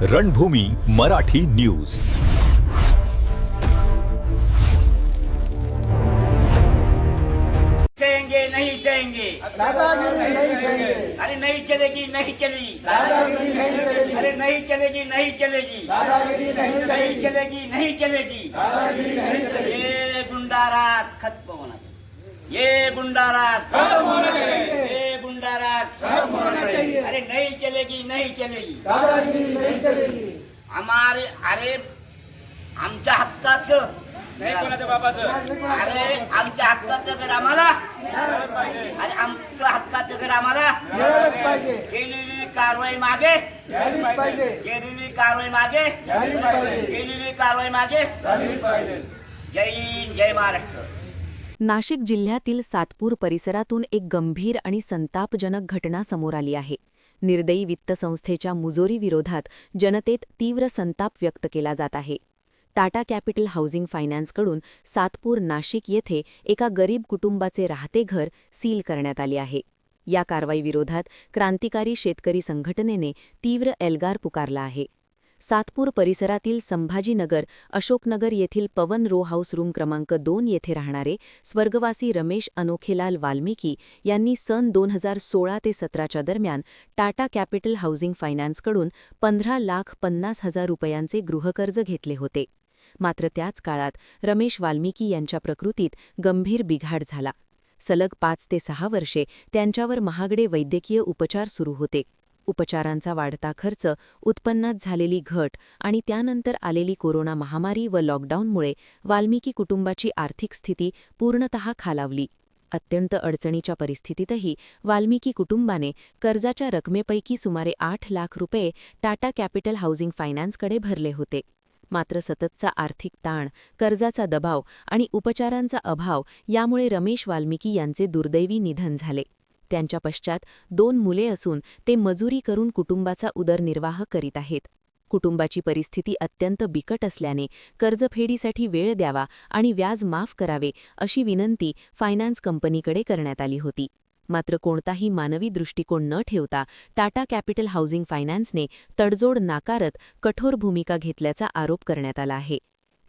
रणभूमी Marathi news. सहेंगे नहीं सहेंगे, दादागिरी नहीं सहेंगे, अरे नहीं चलेगी नहीं चलेगी, दादागिरी नहीं चलेगी, अरे नहीं चलेगी नहीं चलेगी, दादागिरी नहीं नहीं चलेगी, चलेगी नहीं चलेगी। दादागिरी नहीं चलेगी। ये गुंडाराज खत्म होना चाहिए, ये गुंडाराज खत्म होना चाहिए, ये गुंडाराज खत्म होना चाहिए। अरे नहीं चलेगी नहीं चलेगी। दादागिरी नहीं चलेगी। हमारे अरे आमच्या हक्काचं नाही कोणाच्या बाबाचं अरे आमच्या हक्काचं घर आम्हाला, अरे आमच्या हक्काचं घर आम्हाला मिळालंच पाहिजे, केलेली कारवाई मागे, झालीच पाहिजे, केलेली कारवाई मागे, झालीच पाहिजे, केलेली कारवाई मागे। झालीच पाहिजे। जय हिंद जय महाराष्ट्र। नाशिक जिल्ह्यातील सातपूर परिसरातून एक गंभीर आणि संतापजनक घटना समोर आली आहे। निर्दयी वित्त संस्थेच्या मुजोरी विरोधात जनतेत तीव्र संताप व्यक्त केला जात आहे। टाटा कॅपिटल हाऊसिंग फायनान्सकडून सातपूर नाशिक येथे एका गरीब कुटुंबाचे राहते घर सील करण्यात आले आहे। या कारवाईविरोधात क्रांतिकारी शेतकरी संघटनेने तीव्र एल्गार पुकारला आहे। सातपूर परिसरातील संभाजीनगर अशोकनगर येथील पवन रो हाऊस रूम क्रमांक 2 येथे राहणारे स्वर्गवासी रमेश अनोखेलाल वाल्मिकी यांनी सन 2016 ते 17च्या दरम्यान टाटा कॅपिटल हाऊसिंग फायनान्सकडून 15,50,000 रुपयांचे गृहकर्ज घेतले होते। मात्र त्याच काळात रमेश वाल्मिकी यांच्या प्रकृतीत गंभीर बिघाड झाला। सलग 5 ते 6 वर्षे त्यांच्यावर महागडे वैद्यकीय उपचार सुरू होते। उपचारांचा वाढता खर्च, उत्पन्नात झालेली घट आणि त्यानंतर आलेली कोरोना महामारी व लॉकडाऊनमुळे वाल्मिकी कुटुंबाची आर्थिक स्थिती पूर्णतः खालावली। अत्यंत अडचणीच्या परिस्थितीतही वाल्मिकी कुटुंबाने कर्जाच्या रकमेपैकी सुमारे 8 लाख रुपये टाटा कॅपिटल हाऊसिंग फायनान्सकडे भरले होते। मात्र सततचा आर्थिक ताण, कर्जाचा दबाव आणि उपचारांचा अभाव यामुळे रमेश वाल्मिकी यांचे दुर्दैवी निधन झाले। त्यांच्या पश्चात 2 मुले असून ते मजुरी करून कुटुंबाचा उदरनिर्वाह करीत आहेत। कुटुंबाची परिस्थिती अत्यंत बिकट असल्याने कर्जफेडीसाठी वेळ द्यावा आणि व्याज माफ करावे अशी विनंती फायनान्स कंपनीकडे करण्यात आली होती। मात्र कोणताही मानवी दृष्टिकोन न ठेवता टाटा कॅपिटल हाऊसिंग फायनान्सने तडजोड नाकारत कठोर भूमिका घेतल्याचा आरोप करण्यात आला आहे।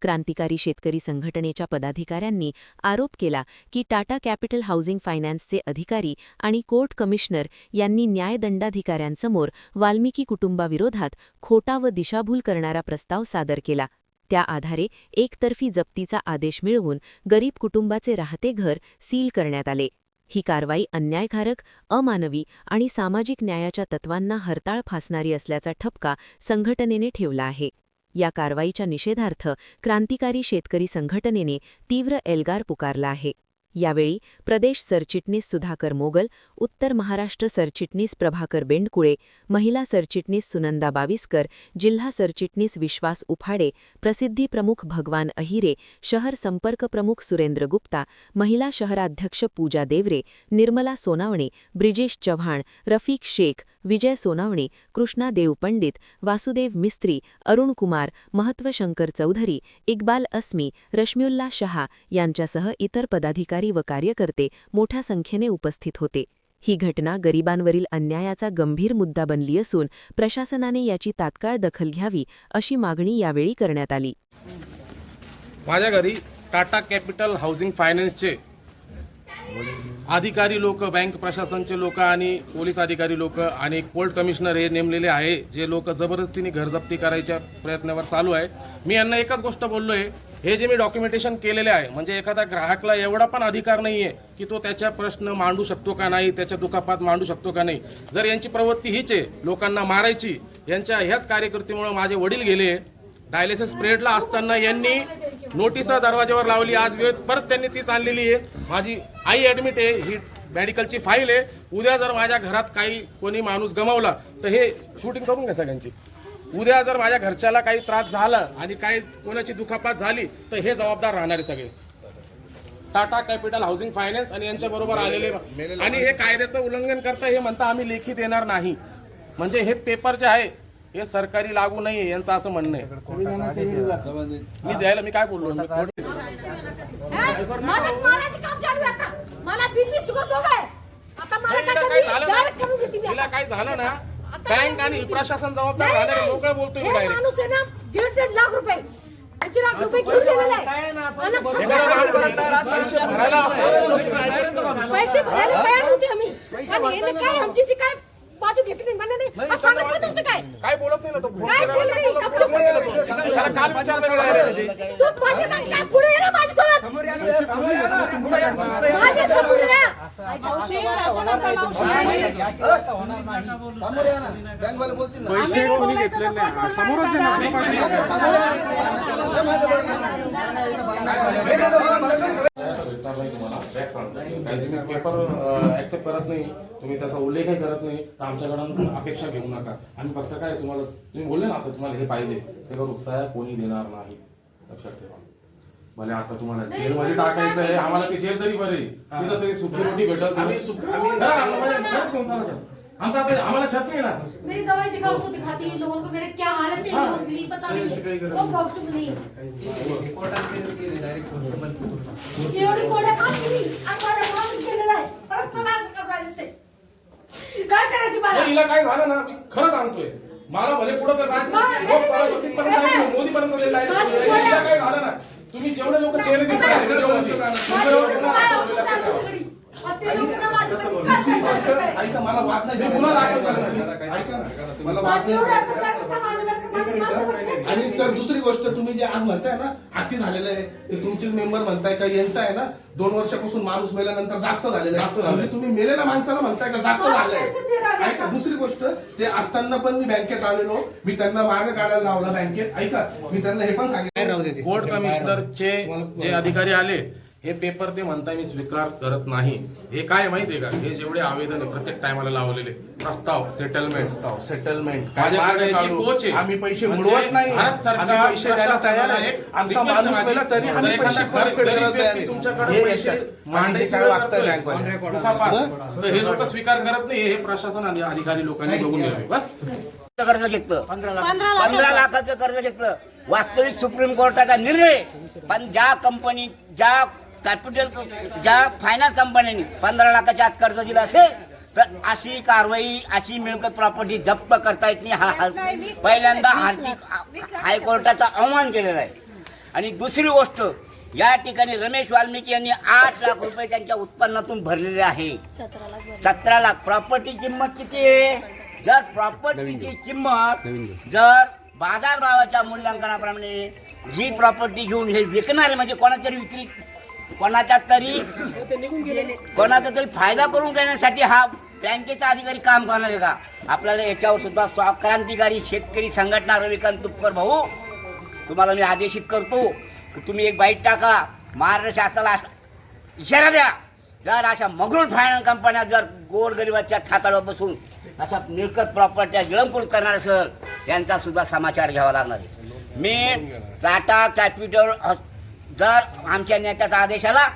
क्रांतिकारी शेतकरी संघटनेच्या पदाधिकाऱ्यांनी आरोप केला की टाटा कॅपिटल हाऊसिंग फायनान्सचे अधिकारी आणि कोर्ट कमिशनर यांनी न्यायदंडाधिकाऱ्यांसमोर वाल्मिकी कुटुंबाविरोधात खोटा व दिशाभूल करणारा प्रस्ताव सादर केला। त्या आधारे एकतर्फी जप्तीचा आदेश मिळवून गरीब कुटुंबाचे राहते घर सील करण्यात आले। ही कारवाई अन्यायकारक, अमानवी आणि सामाजिक न्यायाच्या तत्वांना हरताळ फासणारी असल्याचा ठपका संघटनेने ठेवला आहे। या कारवाईच्या निषेधार्थ क्रांतिकारी शेतकरी संघटनेने तीव्र एल्गार पुकारला आहे। यावेळी प्रदेश सरचिटणीस सुधाकर मोगल, उत्तर महाराष्ट्र सरचिटणीस प्रभाकर बेंडकुळे, महिला सरचिटणीस सुनंदा बाविस्कर, जिल्हा सरचिटणीस विश्वास उफाडे, प्रसिद्धी प्रमुख भगवान अहिरे, शहर संपर्क प्रमुख सुरेंद्र गुप्ता, महिला शहराध्यक्ष पूजा देवरे, निर्मला सोनावणे, ब्रिजेश चव्हाण, रफिक शेख, विजय सोनावणे, कृष्णा देव पंडित, वासुदेव मिस्त्री, अरुण कुमार, महत्व शंकर चौधरी, इक्बाल अस्मी, रश्मिउल्ला शहा यांच्यासह इतर पदाधिकारी व कार्यकर्ते मोठ्या संख्येने उपस्थित होते। ही घटना गरिबांवरील अन्यायाचा गंभीर मुद्दा बनली असून प्रशासनाने याची तात्काळ दखल घ्यावी अशी मागणी यावेळी करण्यात आली। माझ्या घरी टाटा कॅपिटल हाऊसिंग फायनान्सचे अधिकारी लोक, बँक प्रशासनचे लोक आणि पोलीस अधिकारी लोक आणि कोर्ट कमिशनर हे नेमलेले आहे, जे लोक जबरदस्तीने घरजप्ती करायच्या प्रयत्नावर चालू आहे। मी यांना एकच गोष्ट बोललो आहे, हे जे मी डॉक्युमेंटेशन केलेले आहे म्हणजे एखादा ग्राहकला एवढा पण अधिकार नाही आहे की तो त्याच्या प्रश्न मांडू शकतो का नाही, त्याच्या दुखापत मांडू शकतो का नाही। जर यांची प्रवृत्ती हीच आहे लोकांना मारायची, यांच्या ह्याच कार्यकर्त्यामुळे माझे वडील गेले। डायलिसिस पिरियडला असताना यांनी नोटीस दरवाज्यावर लावली, आज वेळ परत त्यांनी तीच आणलेली आहे। माझी आई ॲडमिट आहे, ही मेडिकलची फाईल आहे। उद्या जर माझ्या घरात काही कोणी माणूस गमावला तर हे शूटिंग करून घ्या सगळ्यांची। उद्या जर माझ्या घरच्याला काही त्रास झाला आणि काही कोणाची दुखापत झाली तर हे जबाबदार राहणारे सगळे टाटा कॅपिटल हाऊसिंग फायनान्स आणि यांच्याबरोबर आलेले। आणि हे कायद्याचं उल्लंघन करता हे म्हणता आम्ही लेखी देणार नाही, म्हणजे हे पेपर जे आहे हे सरकारी लागू नाही यांचं असं म्हणणं आहे। मी द्यायला मी काय बोललो, तिला काय झालं ना बँक आणि प्रशासन जबाबदार राहणार मोकळं बोलतोय मी हे डायरेक्ट. माणूस आहे ना 1.5 लाख रुपये 1 लाख रुपये घेऊन गेलेला आहे. आणि पैसे भरायला तयार होते आम्ही. आणि याने काय आमची जी काय बाजू घेतली म्हणा नाही असं सांगत पण नव्हतं काय काय बोलत नाही ना तो. काय केलं नाही आमचं शाळा काल विचारलं गेलं. तो पाठी काय पुढे ये ना माझ्यासोबत माझ्यासोबत या. समोर या ना बँकवाले बोलतील ना पैसे कोणी घेतले नाही समोरच आहे काही तुम्ही पेपर ऍक्सेप्ट करत नाही, तुम्ही त्याचा उल्लेखही करत नाही, तर आमच्याकडून अपेक्षा घेऊ नका. आम्ही फक्त काय तुम्हाला तुम्ही बोलले ना आता तुम्हाला हे पाहिजे ते करू, सह्या कोणी देणार नाही, लक्षात ठेवा. भले आता तुम्हाला जेलमध्ये टाकायचं आहे, आम्हाला ते जेल तरी बरे, तिथं तरी सुखी रोटी भेटल. आमचा आम्हाला छत नाही ना. मेरी दवाई दिखाओ, उसको दिखाती हूँ लोगों को मेरे क्या हालत है, लोगों के लिए पता नहीं वो पॉसिबल नहीं एवढी कोड्या काम केली आम्हाला माणूस केलेला आहे परत मला असं करायला ते काय करायचं मला हिला काय झालं ना, मी खरं सांगतोय, मला भले पुढे तर मोदी पर्यंत काय झालं ना, तुम्ही जेवढे लोक चेहरे ऐका, मला वाद नाही, पुन्हा दाखल करणार. ऐका ना, मला वाद नाही. आणि सर दुसरी गोष्ट, तुम्ही जे आज म्हणताय ना अति झालेलं आहे, ते तुमचेच मेंबर म्हणताय का यांचा आहे ना 2 वर्षापासून माणूस मेल्यानंतर जास्त झालेलं आहे, म्हणजे तुम्ही मेलेल्या माणसाला म्हणताय का जास्त झालंय. ऐका दुसरी गोष्ट, ते असताना पण मी बँकेत आलेलो, मी त्यांना मार्ग काढायला लावला बँकेत. ऐका मी त्यांना हे पण सांगितलं, कोर्ट कमिशनरचे जे अधिकारी आले, हे पेपर ते म्हणता मी स्वीकार करत नाही. हे काय माहितीये का, हे जेवढे आवेदन आहे प्रत्येक टायमाला लावलेले प्रस्ताव सेटलमेंट माझ्याकडे याची पोच आहे. आम्ही पैसे म्हणजे बुडवत नाही, भारत सरकार आम्ही पैसे द्यायला तयार आहे. आमचा माणूस मेला तरी आम्ही पैसे परतफेड करायला तयार आहे. तुमच्याकडे हे पैसे याच्यात मांडायची काय वेळ वागतं करतोय. बँकवाले? दुखापत. तर हे लोक स्वीकार करत नाही, हे प्रशासन आणि अधिकारी लोकांनी बघून घ्यावे. बस कर्ज घेतलं 15 लाखाचं कर्ज घेतलं. वास्तविक सुप्रीम कोर्टाचा निर्णय, पण ज्या कंपनी ज्या फायनान्स कंपन्यांनी 15 लाखाच्या आत कर्ज दिलं असेल तर अशी कारवाई, अशी मिळकत प्रॉपर्टी जप्त करता येत नाही. हा पहिल्यांदा हायकोर्टाचा अवमान केलेला आहे. आणि दुसरी गोष्ट, या ठिकाणी रमेश वाल्मिकी यांनी 8 लाख रुपये त्यांच्या उत्पन्नातून भरलेले आहे. 17 लाख प्रॉपर्टी किंमत किती आहे? जर प्रॉपर्टीची किंमत जर बाजारभावाच्या मूल्यांकनाप्रमाणे जी प्रॉपर्टी घेऊन हे विकणारे, म्हणजे कोणाचा तरी फायदा करून घेण्यासाठी हा बँकेचा अधिकारी काम करणार आहे का? आपल्याला याच्यावर सुद्धा क्रांतिकारी शेतकरी संघटना रविकांत तुपकर भाऊ, तुम्हाला मी आदेशित करतो की तुम्ही एक बाईट टाका, महाराष्ट्र शासनाला इशारा द्या, जर अशा मगरूळ फायनान्स कंपन्या जर गोरगरिबाच्या खातावर बसून अशा मिळकत प्रॉपर्ट्या गिळंकृत करणार असेल, यांचा सुद्धा समाचार घ्यावा लागणार आहे. मी टाटा कॅपिटल जर आमच्या नेत्याचा आदेश आला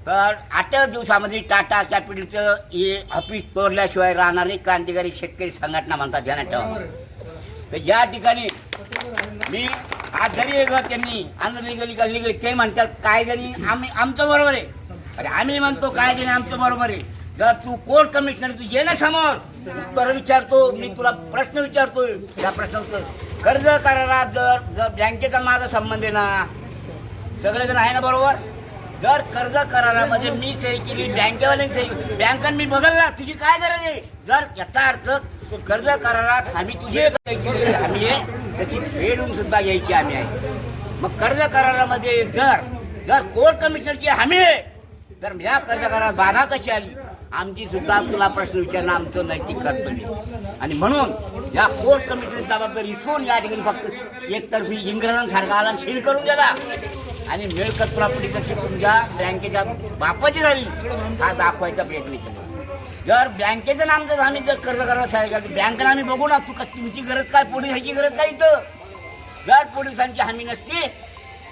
तर 8 दिवसामध्ये टाटा कॅपिटलचं हे ऑफिस तोडल्याशिवाय राहणार नाही. क्रांतिकारी शेतकरी संघटना म्हणतात, ध्यानात ठेवा. तर या ठिकाणी मी आज जरी वेगळं त्यांनी अनलिगली ते म्हणतात कायद्याने आमचं बरोबर आहे. अरे आम्ही म्हणतो कायद्याने आमचं बरोबर आहे. जर तू कोर्ट कमिशनर तू ये ना समोर, उत्तर विचारतो, मी तुला प्रश्न विचारतोय, त्या प्रश्नाचं कर्ज करारात जर बँकेचा माझा संबंध आहे ना, सगळेजण आहे ना बरोबर. जर कर्ज करारामध्ये मी सही केली, बँकेवाल्यांनी सही केली, बँकांनी मी बघायला तुझी काय गरज आहे. जर याचा अर्थ कर्ज करारात आम्ही तुझी हमी आहे, त्याची फेडून सुद्धा घ्यायची आम्ही आहे. मग कर्ज करारामध्ये जर कोर्ट कमिशनरची हमी आहे, तर या कर्ज करारात बाधा कशी आली, आमची सुद्धा तुला प्रश्न विचारणं आमचं नैतिक कर्तव्य. आणि म्हणून या कोर्ट कमिटीची जबाबदारी इसकून या ठिकाणी फक्त एकतर्फी इंग्रजांसारखा आला सील करून गेला आणि मिळकत प्रॉपर्टी कशी तुमच्या बँकेच्या बापाची राहिली हा दाखवायचा प्रयत्न केला. जर बँकेचं नाम जर आम्ही जर कर्ज करायला सांगितलं, बँकेनं आम्ही बघू ना, तुमची गरज काय, पोलिसांची गरज काय इथं. जर पोलिसांची हमी नसती,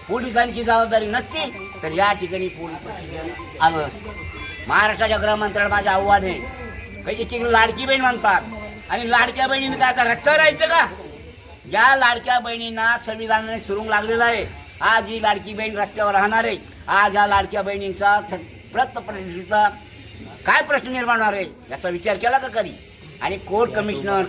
पोलिसांची जबाबदारी नसती, तर या ठिकाणी पोलीस आलं असतं. महाराष्ट्राच्या गृहमंत्र्याला माझं आव्हान आहे, काही एक लाडकी बहीण म्हणतात, आणि लाडक्या बहिणीने काय आता रस्त्यावर राहायचं का? या लाडक्या बहिणींना संविधानाने सुरुंग लागलेला आहे. आज ही लाडकी बहीण रस्त्यावर राहणार आहे. आज या लाडक्या बहिणींचा प्रतिष्ठेचा काय प्रश्न निर्माण होणार आहे याचा विचार केला का कधी? आणि कोर्ट कमिशनर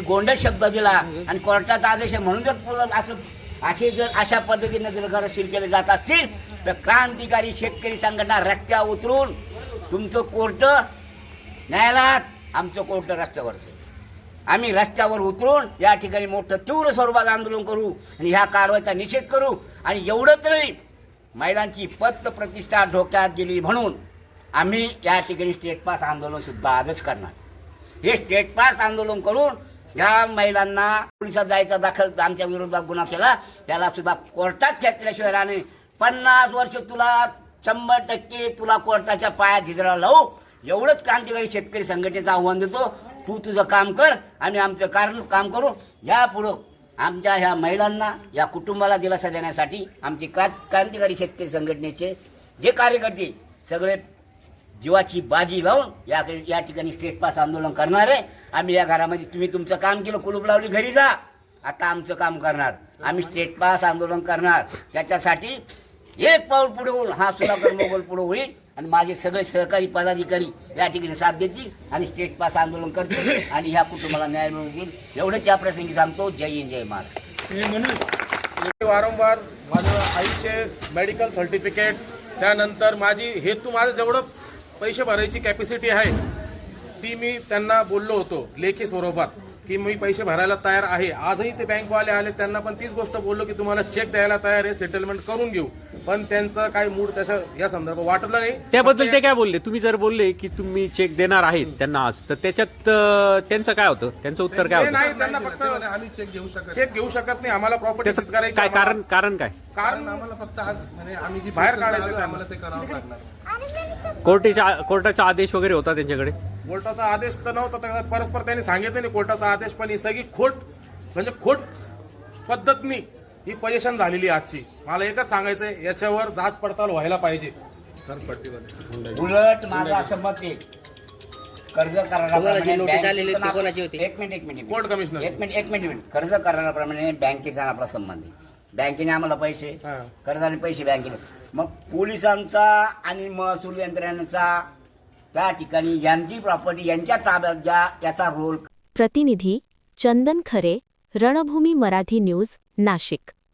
गोंडस शब्द दिला आणि कोर्टाचा आदेश आहे म्हणून जर अशा पद्धतीने जर गैरशील केले जात असतील तर क्रांतिकारी शेतकरी संघटना रस्त्यावर उतरून तुमचं कोर्ट न्यायालयात, आमचं कोर्ट रस्त्यावरचं. आम्ही रस्त्यावर उतरून या ठिकाणी मोठं तीव्र स्वरूपात आंदोलन करू आणि ह्या कारवाईचा निषेध करू. आणि एवढंच नाही, महिलांची पत प्रतिष्ठा धोक्यात गेली म्हणून आम्ही या ठिकाणी स्टेट पास आंदोलन सुद्धा आजच करणार. हे स्टेट पास आंदोलन करून ज्या महिलांना पोलिसात जायचा दाखल आमच्या विरोधात गुन्हा केला त्याला सुद्धा कोर्टात खेचल्याशिवाय राहणे. 50 वर्ष तुला 100% तुला कोर्टाच्या पायात झिजरा लावू एवढंच क्रांतिकारी शेतकरी संघटनेचं आव्हान देतो. तू तुझं काम कर, आम्ही आमचं काम करू. यापुढं आमच्या ह्या महिलांना, या कुटुंबाला दिलासा देण्यासाठी आमची क्रांतिकारी शेतकरी संघटनेचे जे कार्यकर्ते सगळे जीवाची बाजी लावून या ठिकाणी स्टेट पास आंदोलन करणार आहे. आम्ही या घरामध्ये तुम्ही तुमचं काम केलं, कुलूप लावली, घरी जा. आता आमचं काम करणार, आम्ही स्टेट पास आंदोलन करणार. त्याच्यासाठी एक पाऊल पुढे होऊन हा सुधाकर मोगल पुढे होईल आणि माझे सगळे सहकारी पदाधिकारी या ठिकाणी साथ देतील आणि स्टेट पास आंदोलन करतील आणि ह्या कुटुंबाला न्याय मिळवून देईल. एवढंच या प्रसंगी सांगतो. जय हिंद, जय महाराष्ट्र. वारंवार माझ्या आईचे मेडिकल सर्टिफिकेट, त्यानंतर माझं जेवढं पैसे भरायची कॅपॅसिटी आहे ती मी त्यांना बोललो होतो लेखी स्वरूपात की मी पैसे भरायला तयार आहे. आजही ते बँकवाले आले, त्यांना पण तीच गोष्ट बोललो की तुम्हाला चेक द्यायला तयार आहे, सेटलमेंट करून घेऊ. पण त्यांचं काही मूड त्याच्या या संदर्भात वाटलं नाही. त्याबद्दल ते काय बोलले? तुम्ही जर बोलले की तुम्ही चेक देणार आहेत त्यांना आज, तर त्याच्यात त्यांचं काय होतं? त्यांचं उत्तर काय होतं? नाही, त्यांना फक्त आम्ही चेक घेऊ शकत नाही, आम्हाला प्रॉपर्टी त्याचं करायची. काय कारण काय? कारण आम्हाला फक्त आज म्हणजे आम्ही जी बाहेर process काढायचं लावली, आम्हाला ते करावं लागणार. कोर्टाचा आदेश वगैरे होता त्यांच्याकडे? कोर्टाचा आदेश तर नव्हता, तर परस्पर त्यांनी सांगितलं नाही कोर्टाचा आदेश. पण ही सगळी खोट पद्धतनी ही पोझिशन झालेली आजची. मला एकच सांगायचंय, याच्यावर जाच पडताळ व्हायला पाहिजे. उलट माझं असं मत आहे, कर्ज कराराप्रमाणे एक मिनिट कोर्ट कमिशनर एक मिनिट कर्ज कराराप्रमाणे बँकेचा आपला संबंध आहे. बँकेने आम्हाला पैसे, कर्जाने पैसे बँकेने, मग पोलिसांचा आणि महसूल यंत्रणेचा त्या ठिकाणी यांची प्रॉपर्टी यांच्या ताब्यात द्या याचा रोल. प्रतिनिधी चंदन खरे, रणभूमी मराठी न्यूज, नाशिक.